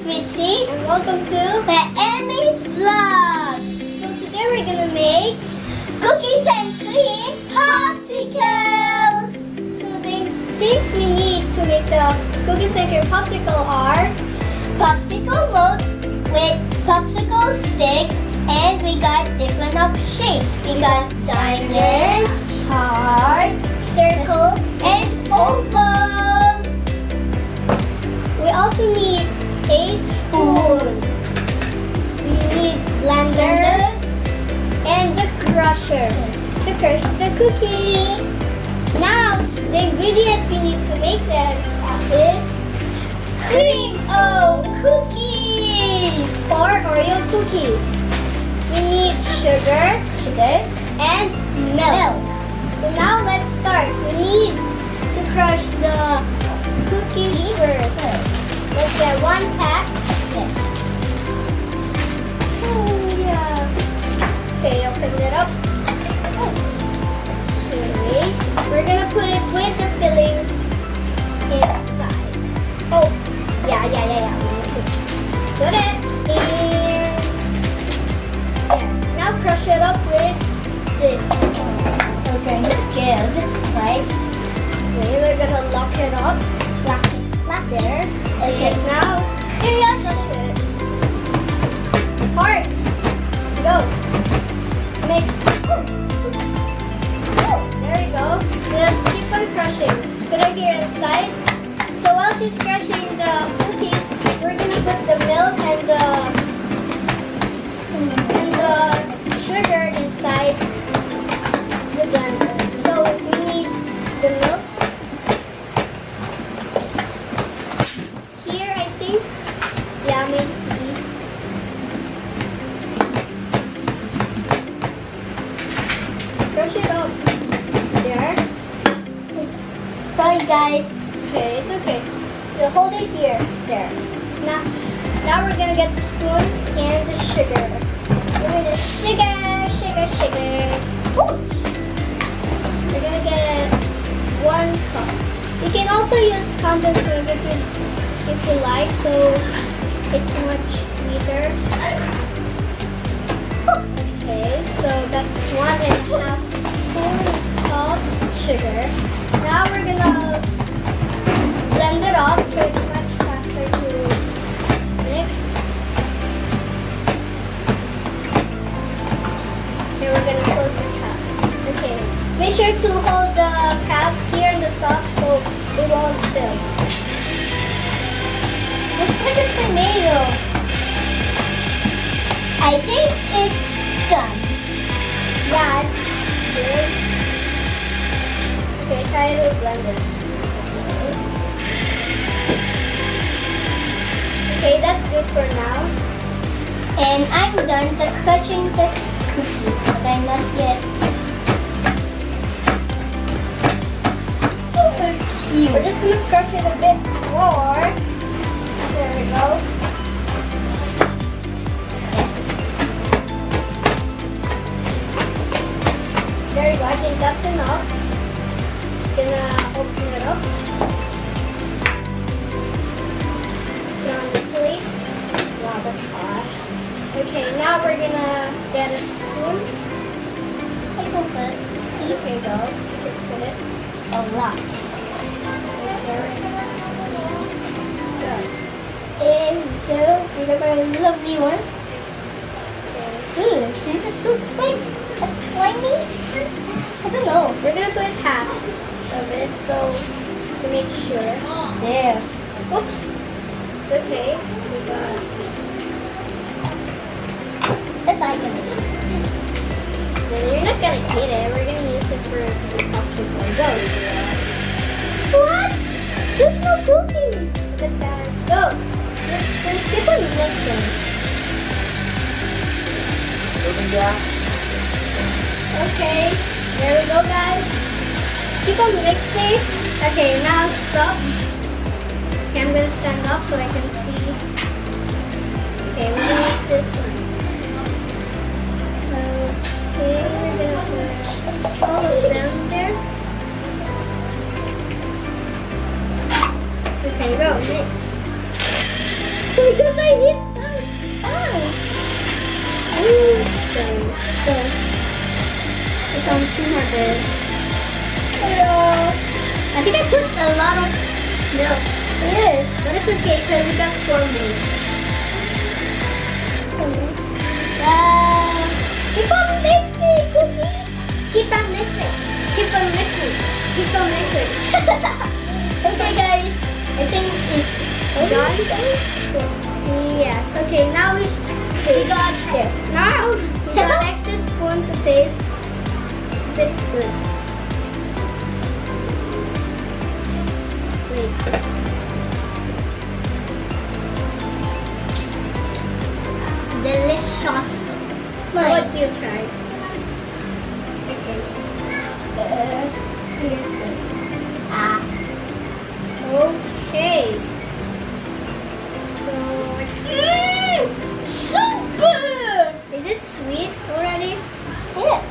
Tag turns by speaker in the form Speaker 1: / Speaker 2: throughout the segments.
Speaker 1: Fritzy, and welcome to the Emmy's Vlog. So today we're gonna make cookies and cream popsicles. So the things we need to make the cookies and cream popsicle are popsicle molds with popsicle sticks, and we got different of shapes. We got diamond, heart, circle, and oval. We also need a spoon. We need blender and the crusher to crush the cookies. Now, the ingredients we need to make them is cream of cookies or Oreo cookies. We need sugar, and milk. So now let's start. We need to crush the cookies first. Let's get one pack. Oh yeah. Okay, open it up. Okay, we're gonna put it with the filling inside. Oh, yeah. We need to put it in. Yeah. Now crush it up with this. Okay, I'm scared, right? Okay, we're gonna lock it up. Lock there. Okay, now crush it. Heart. Go. Mix. There we go. Let's keep on crushing. Put it here inside. So while she's crushing the cookies, we're gonna put the milk and the sugar inside the blender. So we need the milk. Here, I think. Yeah, maybe. Crush it up. There. Sorry, guys. Okay, it's okay. We'll hold it here. There. Now we're gonna get the spoon and the sugar. Give me the sugar. Ooh. We're gonna get 1 cup. You can also use condensed milk if you like, so it's much sweeter. Okay, so that's 1.5 spoons of sugar. Now we're gonna blend it up so it's much faster to mix. Here we're gonna close the cap. Okay, make sure to hold the cap here in the top so it won't spill. Looks like a tornado. I think it's done. Yeah, it's good. Okay, try to blend it. Okay, that's good for now. And I'm done to crushing the cookies, but I'm not yet. Super cute. We're just gonna crush it a bit more. There we go. There you go. I think that's enough. Gonna open it up. Put it on the plate. Wow, that's hot. Okay, now we're gonna get a spoon. I go first. Here you go. Put it a lot. There we go. We got a lovely one. Good. And the soup's like a slimy. I don't know. We're gonna put half of it so to make sure. There. Oops. It's okay. We got. That's not gonna eat it. So you're not gonna eat it. We're gonna use it for the popsicle. Go. What? There's no cookies. Look at that. Go. Let's keep on mixing. Okay. There we go, guys. Keep on mixing. Okay, now stop. Okay, I'm gonna stand up so I can see. Okay, we're gonna use this one. Okay, we're gonna put all of them there. Okay, go, mix. Because I hit stars. It's on 200. Hello. I think I put a lot of milk. Yes. But it's okay because we got 4 minutes. Keep on mixing, cookies. Keep on mixing. Keep on mixing. Keep on mixing. Okay, guys. I think it's done. Yes. Okay. Now we got there. Now we got extra spoon to taste if it's good. Wait. Delicious. What you tried? Okay. Here's this. Okay. So, super! Is it sweet already? Yes.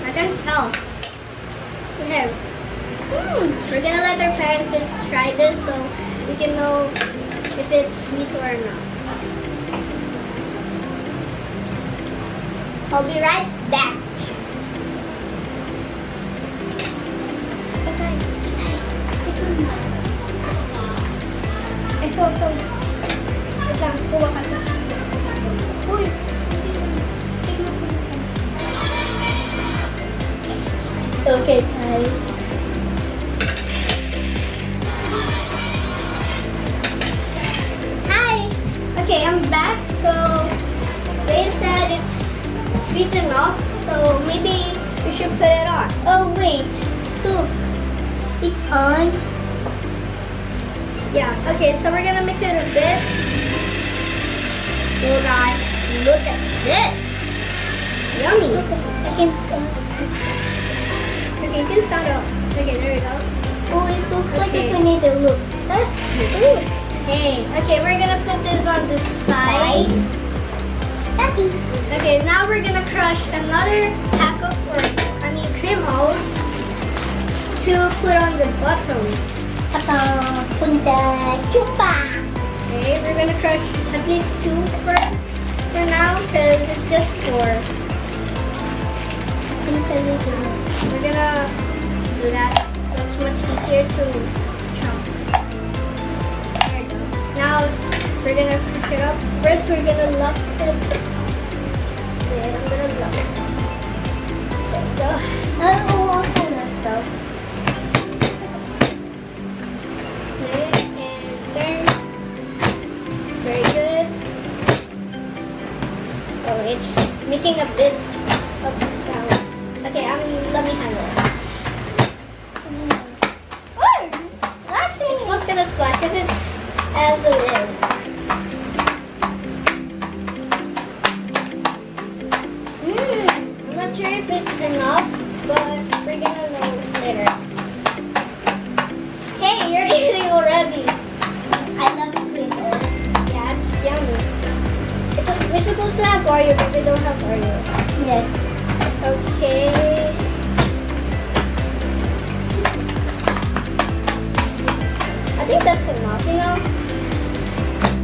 Speaker 1: I can tell. Okay. We're gonna let our parents just try this so we can know if it's sweet or not. I'll be right back. Ito. Wait lang, kuha ka tas. Uy! Tignan ko. Okay, guys. Hi! Okay, I'm back. So, they said it's sweet enough, so maybe we should put it on. Oh, wait. Look. It's on. Yeah, okay, so we're gonna mix it a bit. Oh guys, look at this. Yummy. Okay, you can stand up. Okay, there we go.
Speaker 2: Oh, it looks like a tornado. Look.
Speaker 1: Hey, okay, we're gonna put this on this side. Okay, now we're gonna crush another pack of cream rolls to put on the bottom. Okay, we're gonna crush at least 2 first for now because it's just 4. We're gonna do that so it's much easier to chop. There we go. Now we're gonna crush it up. First we're gonna lock it. Wait, I'm gonna lock it. There we go. It's making a bit of sound. Okay, let me handle it. Oh, it's splashing. It's not gonna splash because it's as a lid. I'm not sure if it's enough, but we're gonna know later. Hey, you're eating already. I love cream rolls. Yeah, it's yummy. We're supposed to have Oreo, but we don't have Oreo.
Speaker 2: Yes.
Speaker 1: Okay. I think that's enough, you know?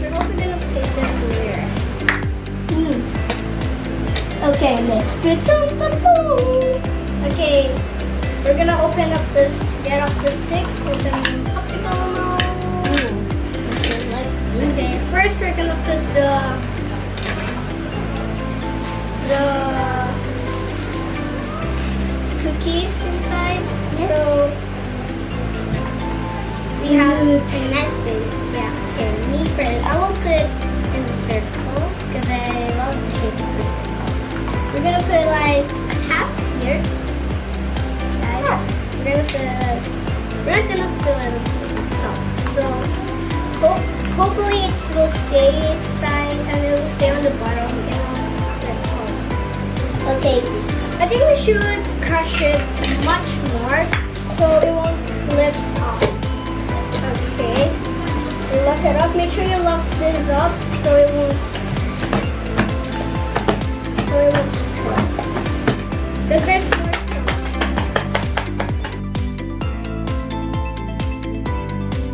Speaker 1: We're also gonna taste it later.
Speaker 2: Okay, let's put on the bowl.
Speaker 1: Okay, we're gonna open up this, get off the sticks, open popsicle mold. Okay, first we're gonna put the cookies inside. Yes. So we have a nesting. Yeah, okay, me first. I will put in the circle because I love the shape of the circle. We're gonna put like half here. Guys, we're not gonna fill it until the top. So hopefully it will stay inside and it will stay on the bottom.
Speaker 2: Okay.
Speaker 1: I think we should crush it much more so it won't lift up. Okay. Lock it up. Make sure you lock this up so it won't